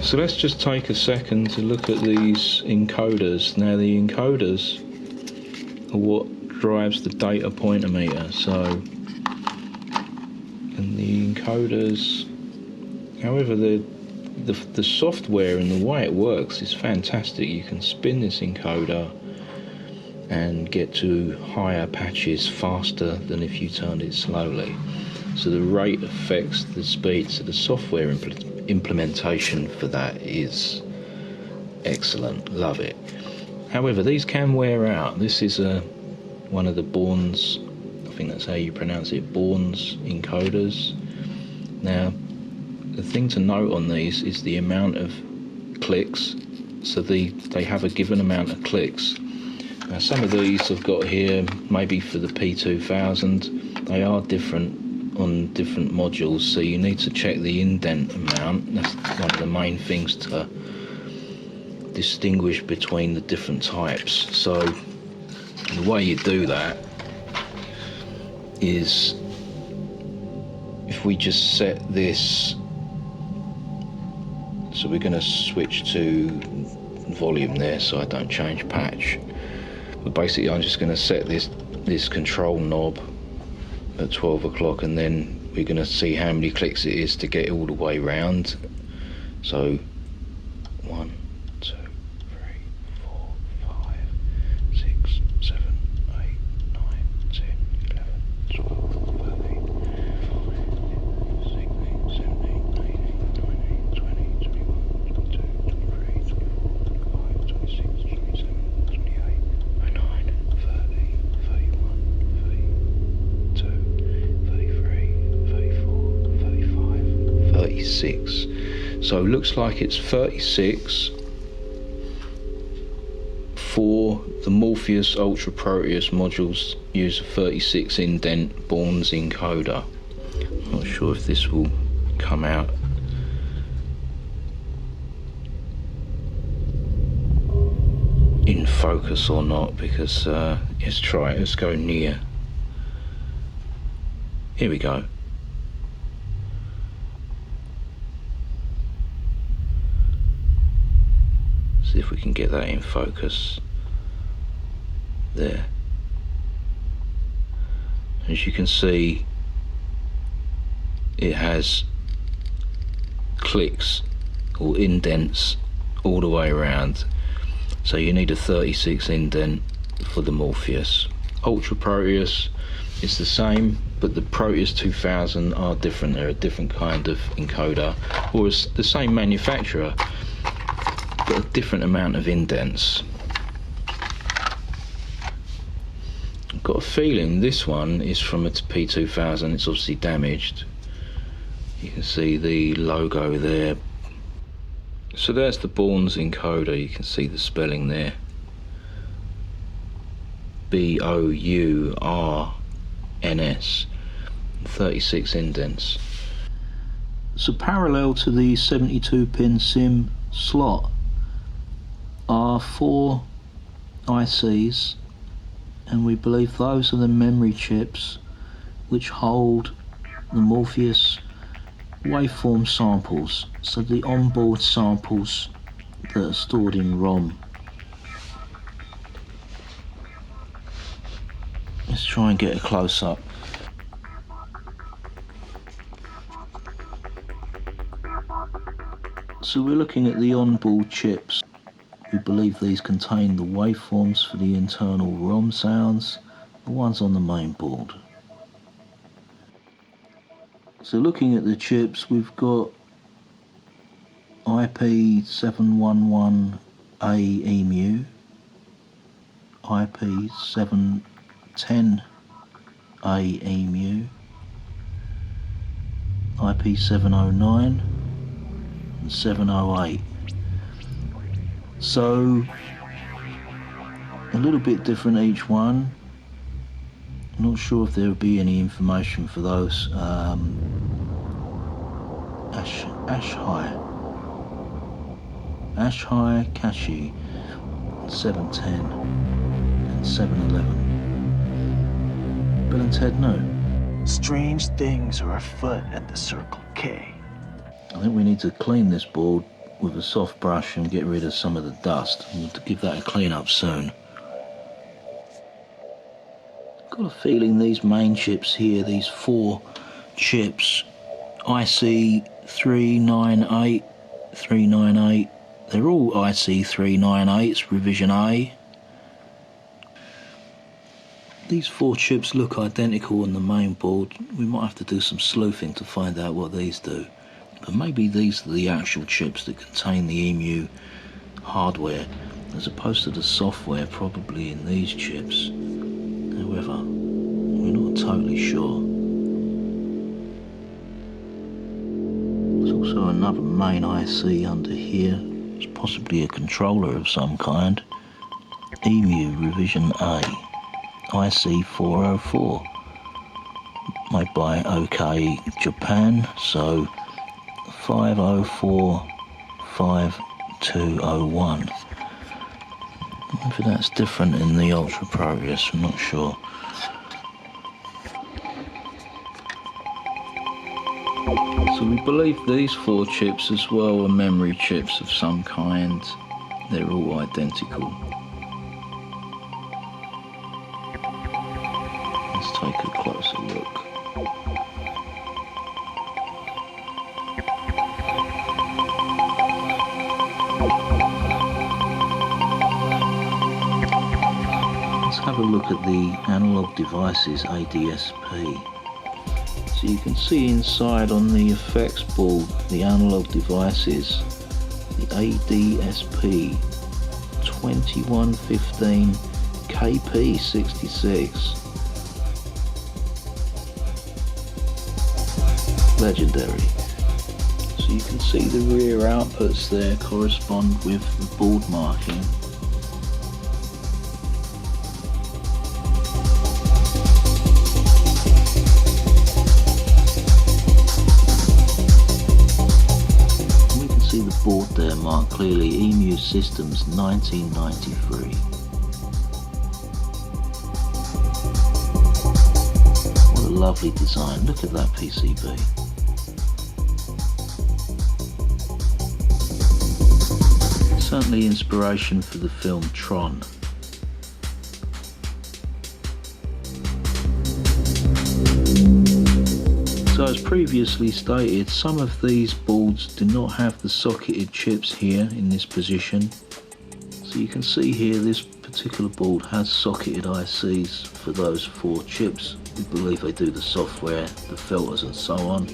So let's just take a second to look at these encoders. Now the encoders are what drives the data pointer meter. So, and the encoders, however, the software and the way it works is fantastic. You can spin this encoder and get to higher patches faster than if you turned it slowly. So the rate affects the speed. So the software implementation for that is excellent. Love it. However, these can wear out. This is one of the Bourne's, I think that's how you pronounce it, Bourne's encoders. Now, the thing to note on these is the amount of clicks. So they have a given amount of clicks. Now some of these I've got here, maybe for the P2000, they are different on different modules, so you need to check the indent amount. That's one of the main things to distinguish between the different types. So the way you do that is, if we just set this, so we're going to switch to volume there so I don't change patch. But basically I'm just going to set this control knob at 12 o'clock, and then we're going to see how many clicks it is to get it all the way round. So 1, 2, 3, 4, 5, 6, 7, 8, 9, 10, 11, 12, 13, 16, 17, 18, 19, 20, 21, 22, 23, 24, 25, 26, 27, 28, 29, 30, 31, 32, 33, 34, 35, 36. So it looks like it's 36 for the Morpheus Ultra Proteus modules. Use a 36 indent Bourne's encoder. Not sure if this will come out. In focus or not, because let's try it. Let's go near. Here we go. See if we can get that in focus. There. As you can see, it has clicks or indents all the way around. So you need a 36 indent for the Morpheus. Ultra Proteus is the same, but the Proteus 2000 are different. They're a different kind of encoder, or it's the same manufacturer, but a different amount of indents. I've got a feeling this one is from a P2000. It's obviously damaged. You can see the logo there. So there's the Bourne's encoder. You can see the spelling there. B-O-U-R-N-S. 36 indents. So parallel to the 72-pin SIM slot are 4 ICs, and we believe those are the memory chips which hold the Morpheus waveform samples, so the onboard samples that are stored in ROM. Let's try and get a close-up. So we're looking at the onboard chips. We believe these contain the waveforms for the internal ROM sounds, the ones on the main board. So looking at the chips, we've got IP711A E-mu, IP710A E-mu, IP709 and 708. So a little bit different each one. I'm not sure if there would be any information for those. Ash High, Kashi, 710 and 711. Bill and Ted know. Strange things are afoot at the Circle K. I think we need to clean this board with a soft brush and get rid of some of the dust. We'll give that a clean up soon. Got a feeling these main chips here, these 4 chips, IC 398, 398, they're all IC 398s, revision A. These 4 chips look identical on the main board. We might have to do some sleuthing to find out what these do. But maybe these are the actual chips that contain the E-mu hardware, as opposed to the software probably in these chips. However, we're not totally sure. There's also another main IC under here. It's possibly a controller of some kind. E-mu revision A, IC 404. Made by OK Japan, so 5045201. Maybe that's different in the Ultra Proteus, I'm not sure. So we believe these 4 chips as well are memory chips of some kind. They're all identical. Let's take a closer look. Have a look at the analog devices ADSP. So you can see inside on the effects board the analog devices, the ADSP 2115 KP66. Legendary. So you can see the rear outputs there correspond with the board marking. Board there marked clearly E-mu Systems 1993. What a lovely design, look at that PCB. Certainly inspiration for the film Tron. So as previously stated, some of these boards do not have the socketed chips here in this position. So you can see here this particular board has socketed ICs for those 4 chips. We believe they do the software, the filters and so on.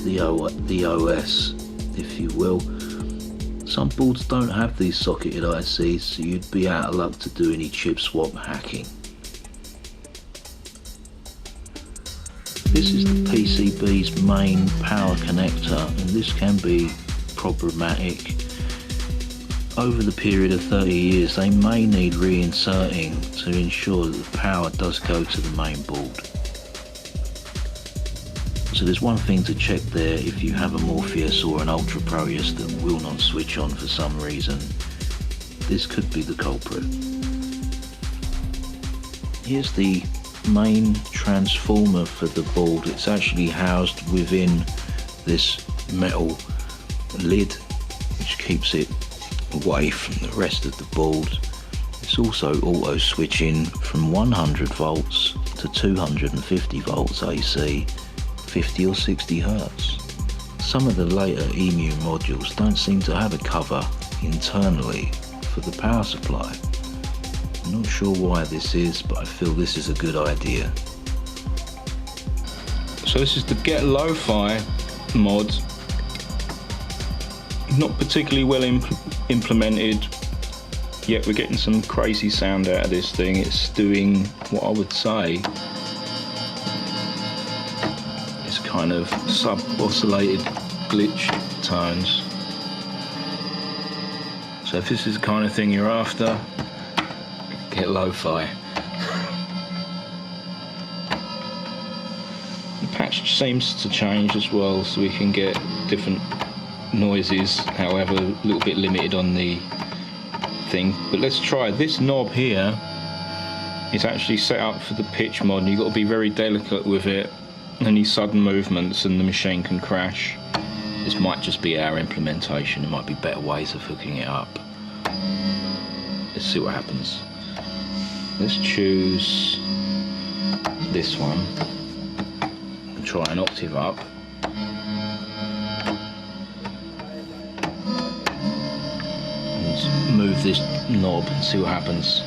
The OS, if you will. Some boards don't have these socketed ICs, so you'd be out of luck to do any chip swap hacking. This is the PCB's main power connector, and this can be problematic. Over the period of 30 years, they may need reinserting to ensure that the power does go to the main board. So there's one thing to check there if you have a Morpheus or an Ultra Proteus that will not switch on for some reason. This could be the culprit. Here's the main transformer for the board. It's actually housed within this metal lid which keeps it away from the rest of the board. It's also auto switching from 100 volts to 250 volts AC, 50 or 60 hertz. Some of the later E-mu modules don't seem to have a cover internally for the power supply. I'm not sure why this is, but I feel this is a good idea. So this is the Get Lo-Fi mod. Not particularly well implemented, yet we're getting some crazy sound out of this thing. It's doing what I would say is kind of sub-oscillated glitch tones. So if this is the kind of thing you're after, get Lo-Fi. The patch seems to change as well, so we can get different noises, however a little bit limited on the thing. But let's try this knob here. It's actually set up for the pitch mod, and you've got to be very delicate with it. Any sudden movements and the machine can crash. This might just be our implementation. There might be better ways of hooking it up. Let's see what happens. Let's choose this one and try an octave up. And move this knob and see what happens.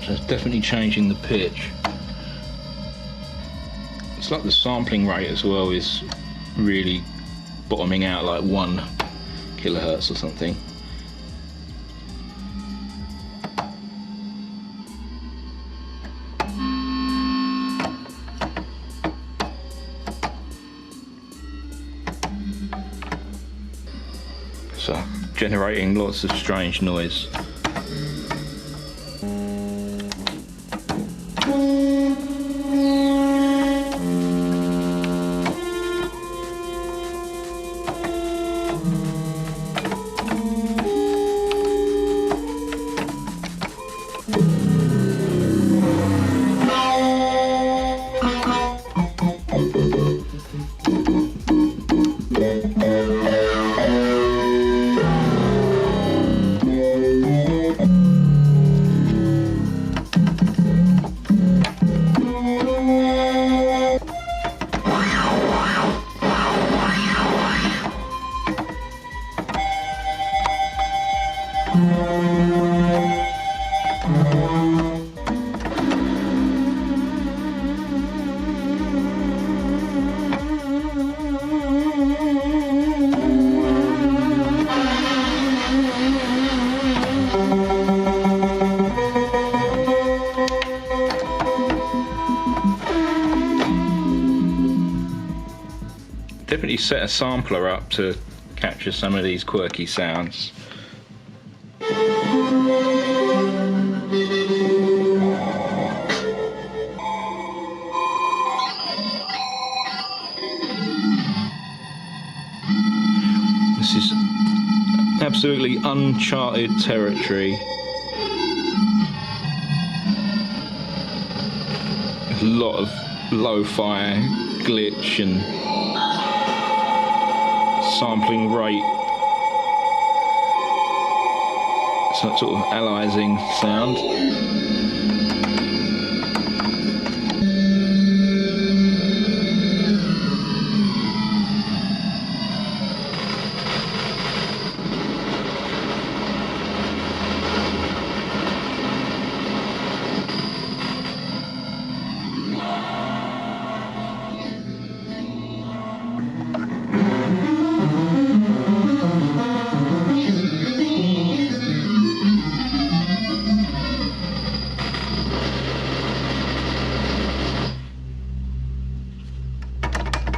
So it's definitely changing the pitch. It's like the sampling rate as well is really bottoming out like 1 kilohertz or something. So generating lots of strange noise. Definitely set a sampler up to capture some of these quirky sounds. This is absolutely uncharted territory. A lot of lo-fi glitch and sampling rate, some sort of aliasing sound.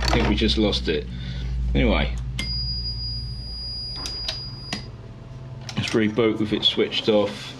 I think we just lost it. Anyway, let's reboot with it switched off.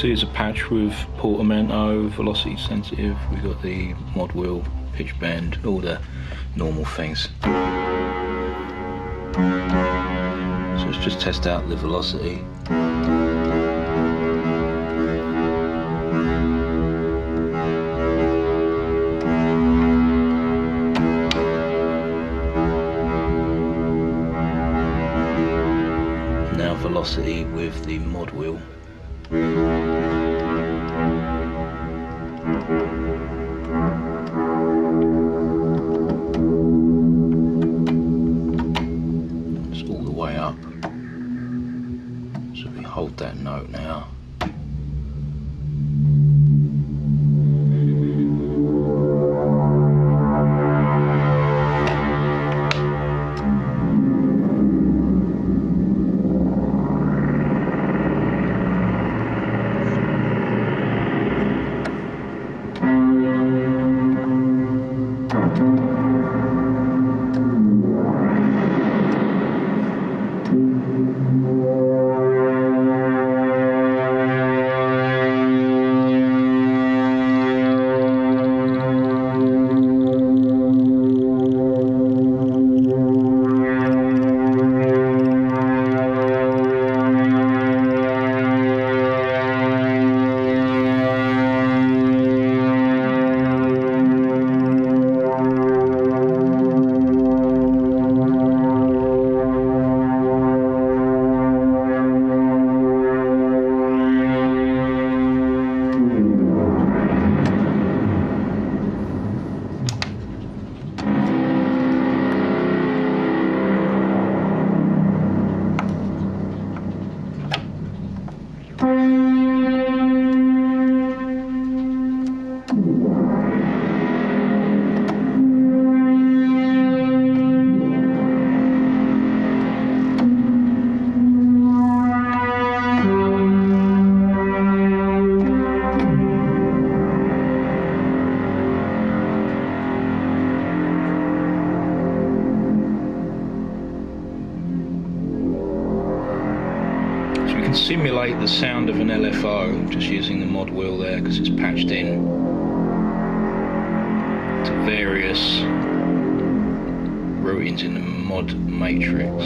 So here's a patch with portamento, velocity sensitive, we've got the mod wheel, pitch bend, all the normal things. So let's just test out the velocity. Now velocity with the mod wheel. It's all the way up. So we hold that note now. Simulate the sound of an LFO just using the mod wheel there because it's patched in to various routings in the mod matrix.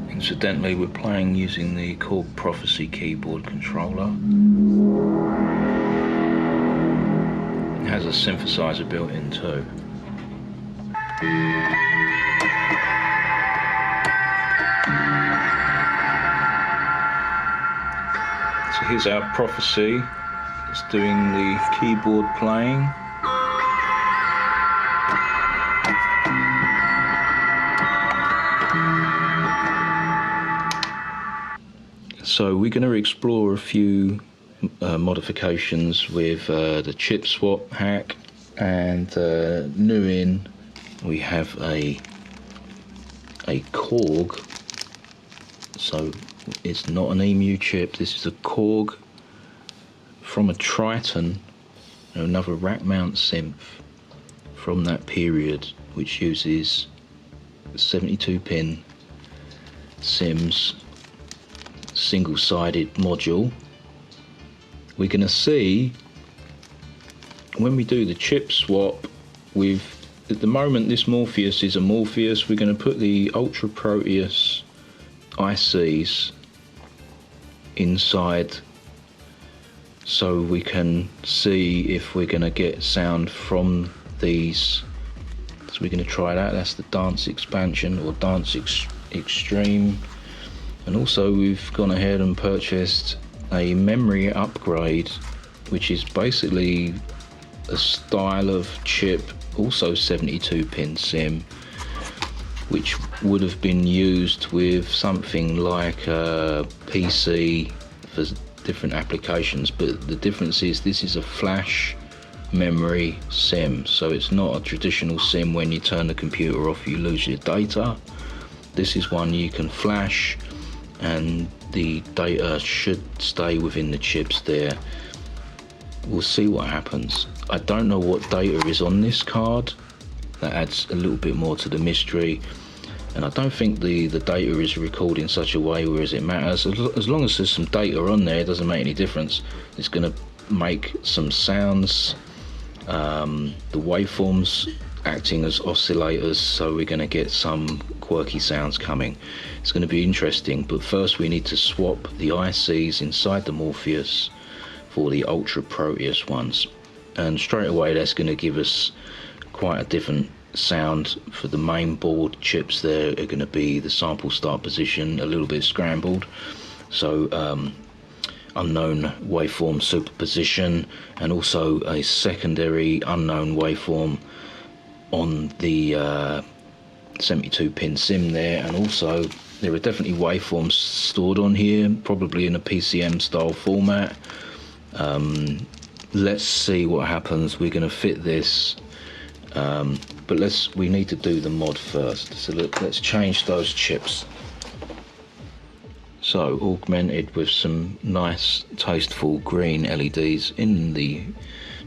Incidentally, we're playing using the Chord Prophecy keyboard controller. It has a synthesizer built in too. So here's our Prophecy. It's doing the keyboard playing. So we're going to explore a few modifications with the chip swap hack, and new in we have a Korg. So it's not an E-mu chip, this is a Korg from a Triton, another rack mount synth from that period, which uses 72 pin Sims single-sided module. We're going to see when we do the chip swap with, at the moment this Morpheus is a Morpheus, we're going to put the Ultra Proteus ICs inside so we can see if we're going to get sound from these. So we're going to try that. That's the Dance Expansion or Dance Extreme. And also we've gone ahead and purchased a memory upgrade, which is basically a style of chip, also 72 pin sim, which would have been used with something like a PC for different applications, but the difference is this is a flash memory SIM, so it's not a traditional SIM when you turn the computer off you lose your data. This is one you can flash and the data should stay within the chips there. We'll see what happens. I don't know what data is on this card. That adds a little bit more to the mystery, and I don't think the data is recorded in such a way whereas it matters. As long as there's some data on there, it doesn't make any difference. It's going to make some sounds, the waveforms acting as oscillators, so we're going to get some quirky sounds coming. It's going to be interesting, but first we need to swap the ICs inside the Morpheus for the Ultra Proteus ones, and straight away that's going to give us quite a different sound. For the main board chips there are going to be the sample start position a little bit scrambled, so unknown waveform superposition, and also a secondary unknown waveform on the 72 pin SIM there, and also there are definitely waveforms stored on here, probably in a PCM style format. Let's see what happens. We're going to fit this, but we need to do the mod first. So let's change those chips. So augmented with some nice tasteful green LEDs in the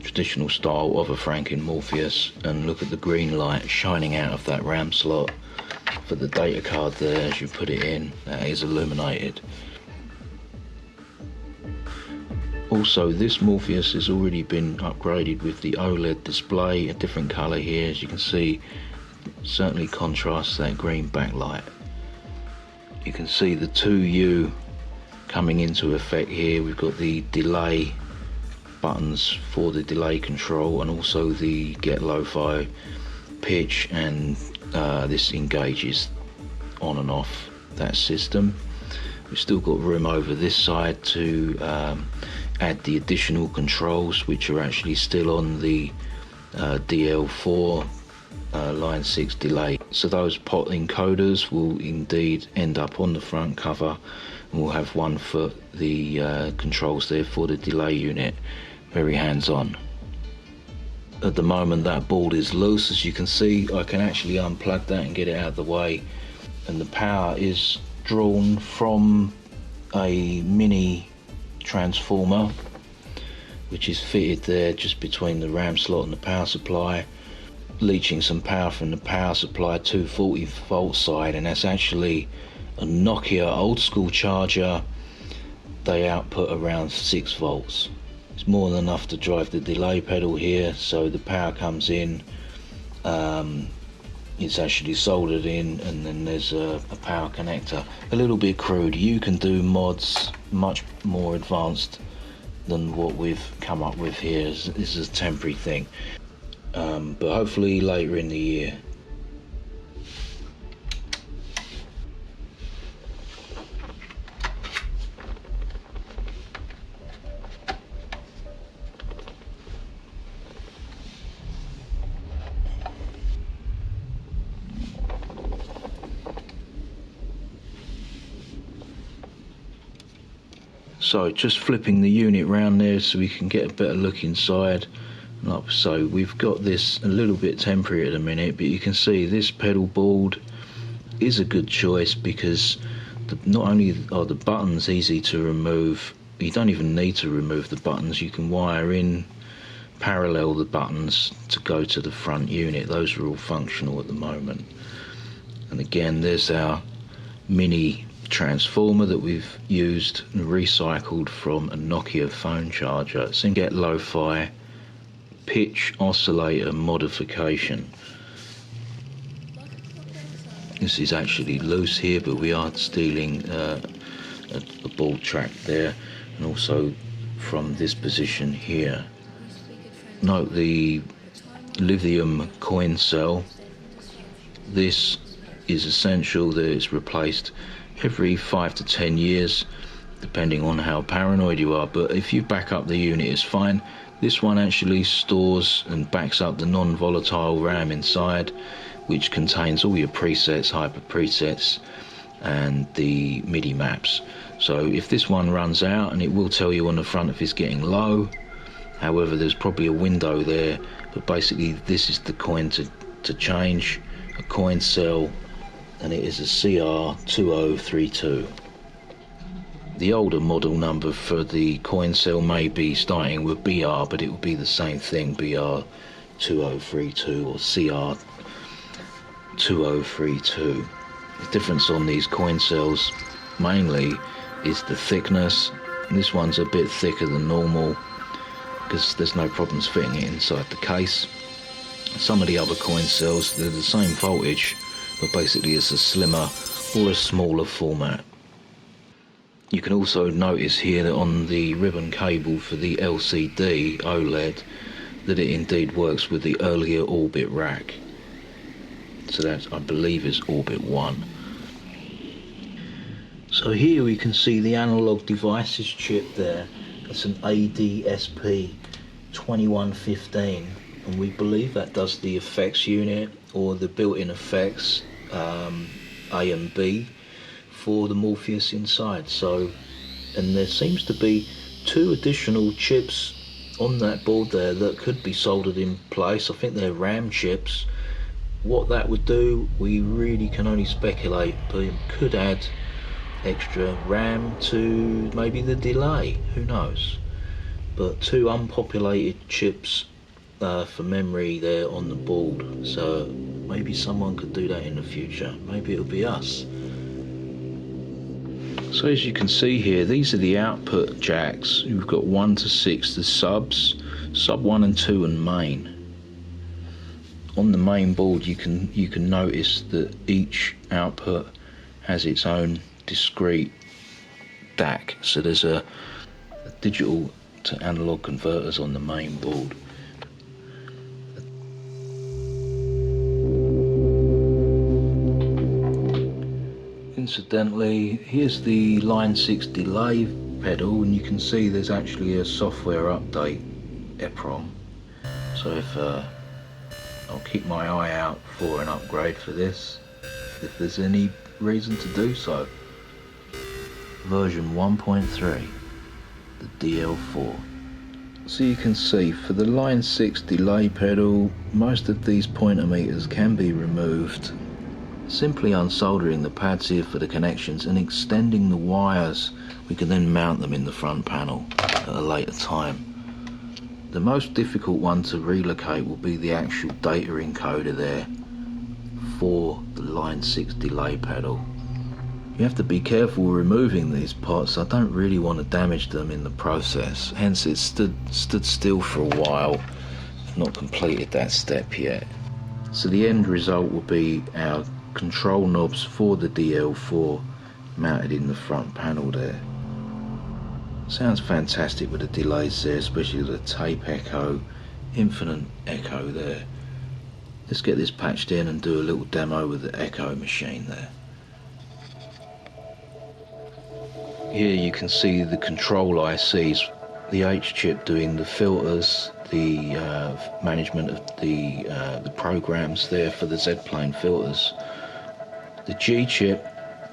traditional style of a Franken Morpheus, and look at the green light shining out of that RAM slot for the data card there as you put it in. That is illuminated. Also, this Morpheus has already been upgraded with the OLED display, a different colour here, as you can see. Certainly contrasts that green backlight. You can see the 2U coming into effect here. We've got the delay buttons for the delay control, and also the get lo-fi pitch, and this engages on and off that system. We've still got room over this side to add the additional controls, which are actually still on the DL4 line 6 delay. So those pot encoders will indeed end up on the front cover, and we'll have one for the controls there for the delay unit. Very hands-on. At the moment that board is loose, as you can see. I can actually unplug that and get it out of the way, and the power is drawn from a mini transformer which is fitted there just between the RAM slot and the power supply, leaching some power from the power supply 240 volt side, and that's actually a Nokia old school charger. They output around 6 volts. It's more than enough to drive the delay pedal here, so the power comes in, it's actually soldered in, and then there's a power connector. A little bit crude. You can do mods much more advanced than what we've come up with here. This is a temporary thing, but hopefully later in the year. So just flipping the unit round there so we can get a better look inside. Like so, we've got this a little bit temporary at the minute, but you can see this pedal board is a good choice because not only are the buttons easy to remove, you don't even need to remove the buttons. You can wire in parallel the buttons to go to the front unit. Those are all functional at the moment. And again, there's our mini transformer that we've used and recycled from a Nokia phone charger. It's in get lo-fi pitch oscillator modification. This is actually loose here, but we are stealing a board track there, and also from this position here. Note the lithium coin cell. This is essential that it's replaced every 5 to 10 years, depending on how paranoid you are, but if you back up the unit it's fine. This one actually stores and backs up the non-volatile RAM inside, which contains all your presets, hyper presets, and the MIDI maps. So if this one runs out, and it will tell you on the front if it's getting low, however there's probably a window there, but basically this is the coin to change, a coin cell, and it is a CR2032. The older model number for the coin cell may be starting with BR, but it will be the same thing, BR2032 or CR2032. The difference on these coin cells mainly is the thickness. This one's a bit thicker than normal because there's no problems fitting it inside the case. Some of the other coin cells, they're the same voltage, but basically it's a slimmer or a smaller format. You can also notice here that on the ribbon cable for the LCD OLED that it indeed works with the earlier Orbit rack. So that, I believe, is Orbit 1. So here we can see the analog devices chip there. It's an ADSP2115, and we believe that does the effects unit or the built-in effects A and B for the Morpheus inside. So, and there seems to be 2 additional chips on that board there that could be soldered in place. I think they're RAM chips. What that would do, we really can only speculate, but it could add extra RAM to maybe the delay, who knows. But 2 unpopulated chips for memory there on the board, so maybe someone could do that in the future. Maybe it'll be us. So as you can see here, these are the output jacks. You've got 1 to 6, the subs, sub 1 and 2 and main. On the main board you can notice that each output has its own discrete DAC. So there's a digital to analog converters on the main board. Incidentally, here's the line 6 delay pedal, and you can see there's actually a software update, EPROM. So if I'll keep my eye out for an upgrade for this, if there's any reason to do so. Version 1.3, the DL4. So you can see for the line 6 delay pedal, most of these pointer meters can be removed. Simply unsoldering the pads here for the connections and extending the wires, we can then mount them in the front panel at a later time. The most difficult one to relocate will be the actual data encoder there for the line 6 delay pedal. You have to be careful removing these parts. I don't really want to damage them in the process, hence it stood still for a while. I've not completed that step yet. So the end result will be our control knobs for the DL4 mounted in the front panel there. Sounds fantastic with the delays there, especially the tape echo, infinite echo there. Let's get this patched in and do a little demo with the echo machine there. Here you can see the control ICs, the H chip doing the filters, the management of the programs there for the Z-plane filters. The G chip,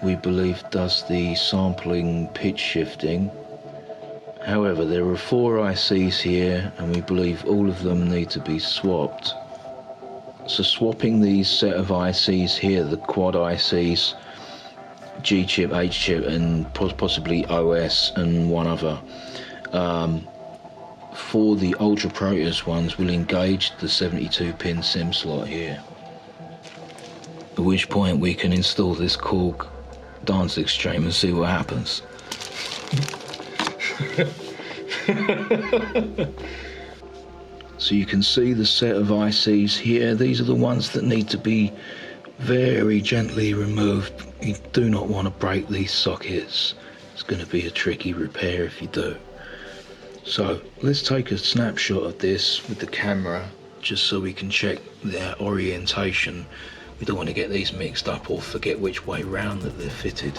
we believe, does the sampling pitch shifting. However, there are 4 ICs here, and we believe all of them need to be swapped. So swapping these set of ICs here, the quad ICs, G chip, H chip, and possibly OS and one other, for the Ultra Proteus ones, will engage the 72-pin SIM slot here. At which point we can install this Korg dance extreme and see what happens. So you can see the set of ICs here. These are the ones that need to be very gently removed. You do not want to break these sockets. It's going to be a tricky repair if you do. So let's take a snapshot of this with the camera just so we can check their orientation. We don't want to get these mixed up or forget which way round that they're fitted.